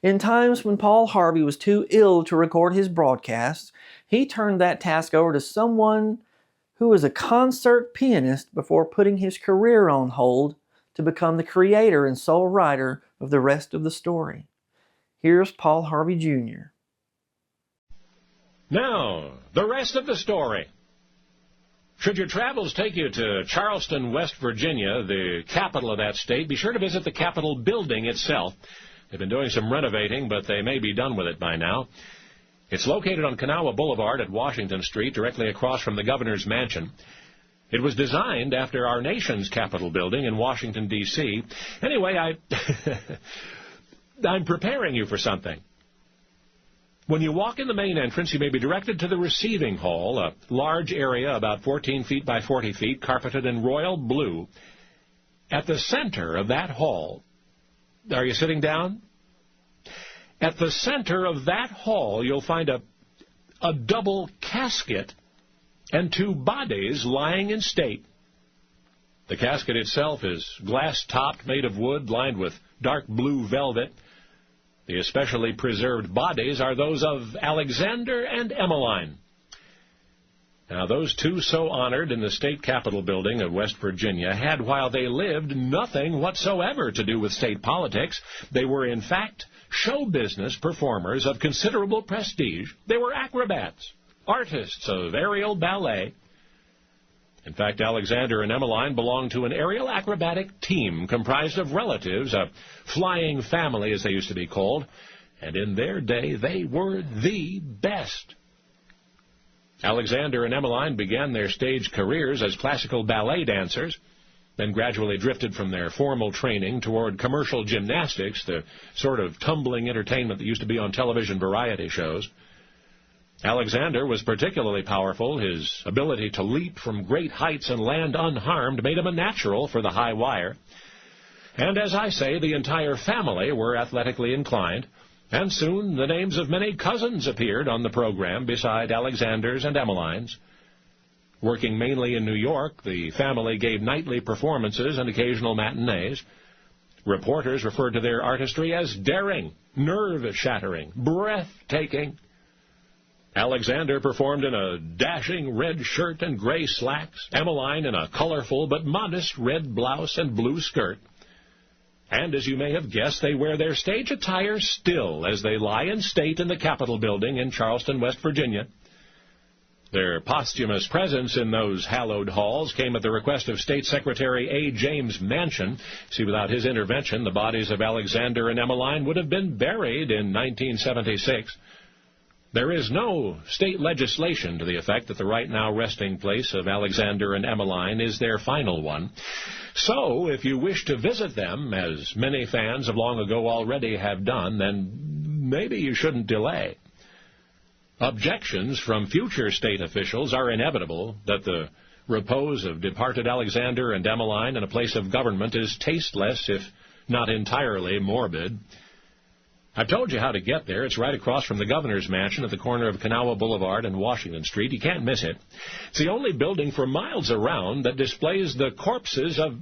In times when Paul Harvey was too ill to record his broadcasts, he turned that task over to someone who was a concert pianist before putting his career on hold to become the creator and sole writer of the rest of the story. Here's Paul Harvey Jr. Now, the rest of the story. Should your travels take you to Charleston, West Virginia, the capital of that state, be sure to visit the Capitol building itself. They've been doing some renovating, but they may be done with it by now. It's located on Kanawha Boulevard at Washington Street, directly across from the governor's mansion. It was designed after our nation's Capitol building in Washington, D.C. Anyway, I'm preparing you for something. When you walk in the main entrance, you may be directed to the receiving hall, a large area about 14 feet by 40 feet, carpeted in royal blue. At the center of that hall, are you sitting down? At the center of that hall, you'll find a double casket and two bodies lying in state. The casket itself is glass-topped, made of wood, lined with dark blue velvet. The especially preserved bodies are those of Alexander and Emmeline. Now, those two so honored in the state capitol building of West Virginia had, while they lived, nothing whatsoever to do with state politics. They were, in fact, show business performers of considerable prestige. They were acrobats, artists of aerial ballet. In fact, Alexander and Emmeline belonged to an aerial acrobatic team comprised of relatives, a flying family, as they used to be called, and in their day they were the best. Alexander and Emmeline began their stage careers as classical ballet dancers, then gradually drifted from their formal training toward commercial gymnastics, the sort of tumbling entertainment that used to be on television variety shows. Alexander was particularly powerful. His ability to leap from great heights and land unharmed made him a natural for the high wire. And as I say, the entire family were athletically inclined, and soon the names of many cousins appeared on the program beside Alexander's and Emmeline's. Working mainly in New York, the family gave nightly performances and occasional matinees. Reporters referred to their artistry as daring, nerve-shattering, breathtaking. Alexander performed in a dashing red shirt and gray slacks, Emmeline in a colorful but modest red blouse and blue skirt. And as you may have guessed, they wear their stage attire still as they lie in state in the Capitol building in Charleston, West Virginia. Their posthumous presence in those hallowed halls came at the request of State Secretary A. James Manchin. See, without his intervention, the bodies of Alexander and Emmeline would have been buried in 1976. There is no state legislation to the effect that the right now resting place of Alexander and Emmeline is their final one. So, if you wish to visit them, as many fans of long ago already have done, then maybe you shouldn't delay. Objections from future state officials are inevitable that the repose of departed Alexander and Emmeline in a place of government is tasteless, if not entirely morbid. I've told you how to get there. It's right across from the governor's mansion at the corner of Kanawha Boulevard and Washington Street. You can't miss it. It's the only building for miles around that displays the corpses of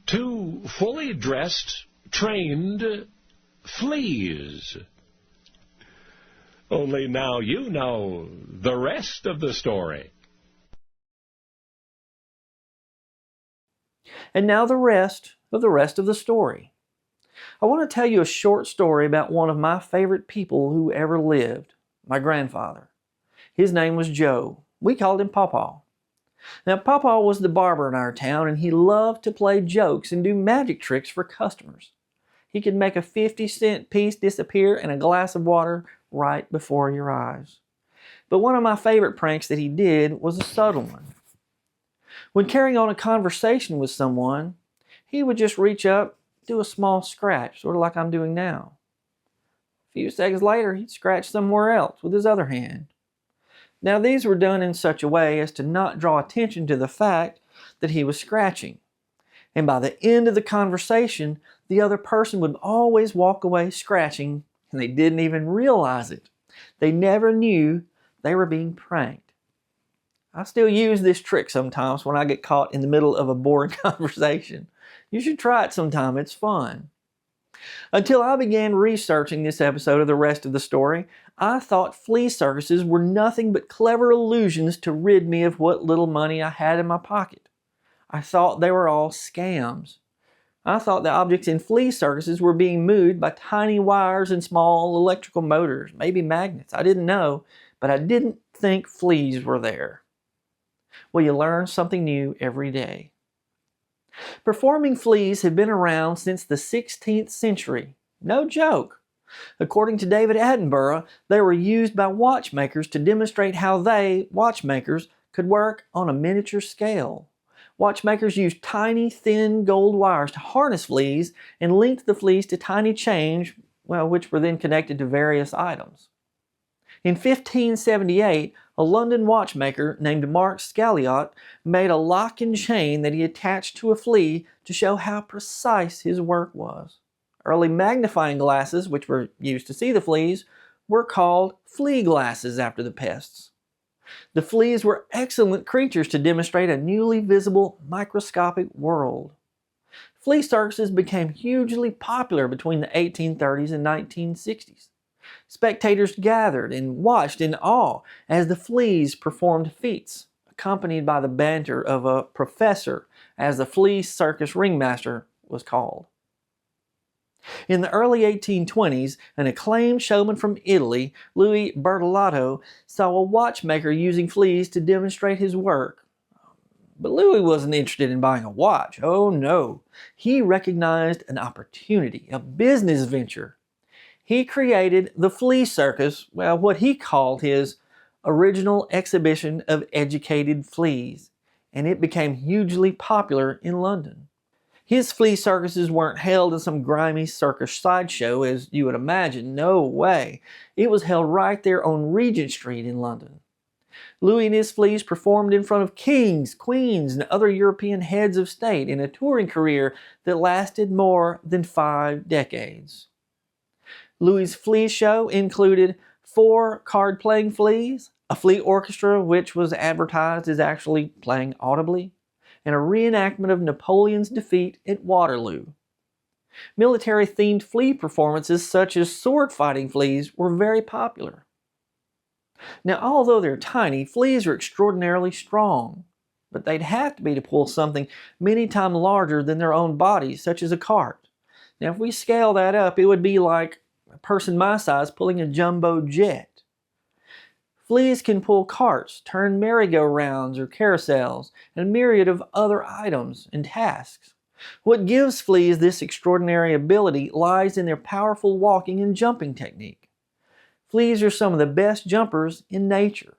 two fully dressed, trained fleas. Only now you know the rest of the story. And now the rest of the story. I want to tell you a short story about one of my favorite people who ever lived, my grandfather. His name was Joe. We called him Pawpaw. Now, Pawpaw was the barber in our town, and he loved to play jokes and do magic tricks for customers. He could make a 50-cent piece disappear in a glass of water right before your eyes. But one of my favorite pranks that he did was a subtle one. When carrying on a conversation with someone, he would just reach up, do a small scratch, sort of like I'm doing now. A few seconds later, he'd scratch somewhere else with his other hand. Now, these were done in such a way as to not draw attention to the fact that he was scratching. And by the end of the conversation, the other person would always walk away scratching, and they didn't even realize it. They never knew they were being pranked. I still use this trick sometimes when I get caught in the middle of a boring conversation. You should try it sometime. It's fun. Until I began researching this episode of the rest of the story, I thought flea circuses were nothing but clever illusions to rid me of what little money I had in my pocket. I thought they were all scams. I thought the objects in flea circuses were being moved by tiny wires and small electrical motors, maybe magnets. I didn't know, but I didn't think fleas were there. Well, you learn something new every day. Performing fleas have been around since the 16th century. No joke. According to David Attenborough, they were used by watchmakers to demonstrate how they, watchmakers, could work on a miniature scale. Watchmakers used tiny, thin gold wires to harness fleas and linked the fleas to tiny chains, which were then connected to various items. In 1578, a London watchmaker named Mark Scalliot made a lock and chain that he attached to a flea to show how precise his work was. Early magnifying glasses, which were used to see the fleas, were called flea glasses after the pests. The fleas were excellent creatures to demonstrate a newly visible microscopic world. Flea circuses became hugely popular between the 1830s and 1960s. Spectators gathered and watched in awe as the fleas performed feats, accompanied by the banter of a professor, as the flea circus ringmaster was called. In the early 1820s, an acclaimed showman from Italy, Louis Bertolato, saw a watchmaker using fleas to demonstrate his work. But Louis wasn't interested in buying a watch. Oh no. He recognized an opportunity, a business venture. He created the flea circus, what he called his original exhibition of educated fleas, and it became hugely popular in London. His flea circuses weren't held in some grimy circus sideshow as you would imagine. No way. It was held right there on Regent Street in London. Louis and his fleas performed in front of kings, queens, and other European heads of state in a touring career that lasted more than 5 decades. Louis' flea show included 4 card-playing fleas, a flea orchestra which was advertised as actually playing audibly, and a reenactment of Napoleon's defeat at Waterloo. Military-themed flea performances such as sword-fighting fleas were very popular. Now, although they're tiny, fleas are extraordinarily strong, but they'd have to be to pull something many times larger than their own bodies, such as a cart. Now, if we scale that up, it would be like a person my size pulling a jumbo jet. Fleas can pull carts, turn merry-go-rounds or carousels, and a myriad of other items and tasks. What gives fleas this extraordinary ability lies in their powerful walking and jumping technique. Fleas are some of the best jumpers in nature.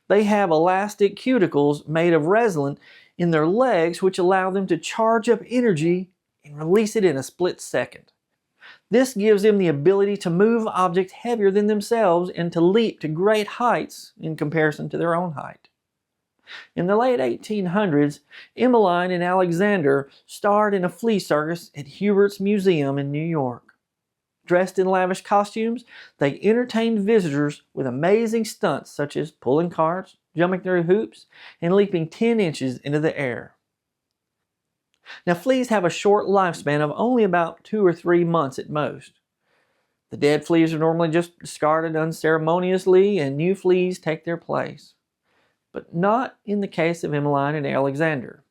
They have elastic cuticles made of resin in their legs which allow them to charge up energy and release it in a split second. This gives them the ability to move objects heavier than themselves and to leap to great heights in comparison to their own height. In the late 1800s, Emmeline and Alexander starred in a flea circus at Hubert's Museum in New York. Dressed in lavish costumes, they entertained visitors with amazing stunts such as pulling carts, jumping through hoops, and leaping 10 inches into the air. Now, fleas have a short lifespan of only about 2 or 3 months at most. The dead fleas are normally just discarded unceremoniously and new fleas take their place. But not in the case of Emmeline and Alexander.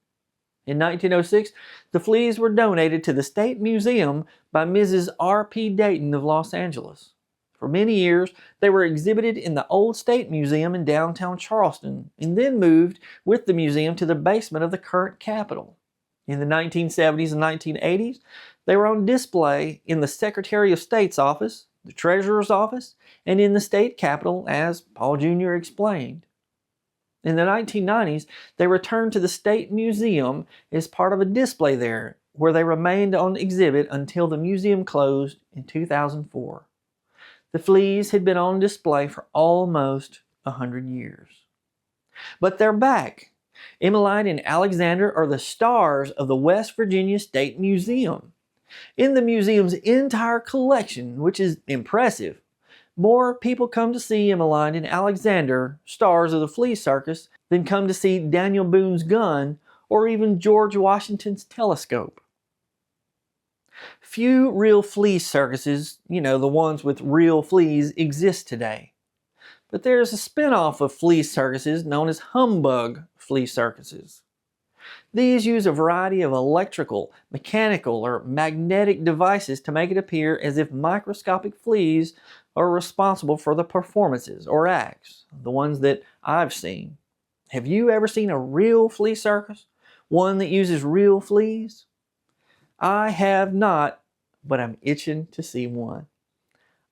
In 1906, the fleas were donated to the State Museum by Mrs. R.P. Dayton of Los Angeles. For many years, they were exhibited in the Old State Museum in downtown Charleston and then moved with the museum to the basement of the current Capitol. In the 1970s and 1980s, they were on display in the Secretary of State's office, the Treasurer's office, and in the state capitol, as Paul Jr. explained. In the 1990s, they returned to the State Museum as part of a display there, where they remained on exhibit until the museum closed in 2004. The fleas had been on display for almost 100 years. But they're back. Emmeline and Alexander are the stars of the West Virginia State Museum. In the museum's entire collection, which is impressive, more people come to see Emmeline and Alexander, stars of the flea circus, than come to see Daniel Boone's gun or even George Washington's telescope. Few real flea circuses, the ones with real fleas, exist today. But there's a spin-off of flea circuses known as humbug flea circuses. These use a variety of electrical, mechanical, or magnetic devices to make it appear as if microscopic fleas are responsible for the performances or acts, the ones that I've seen. Have you ever seen a real flea circus? One that uses real fleas? I have not, but I'm itching to see one.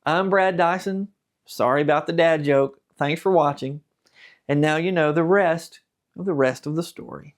I'm Brad Dison. Sorry about the dad joke. Thanks for watching. And now you know the rest of the story.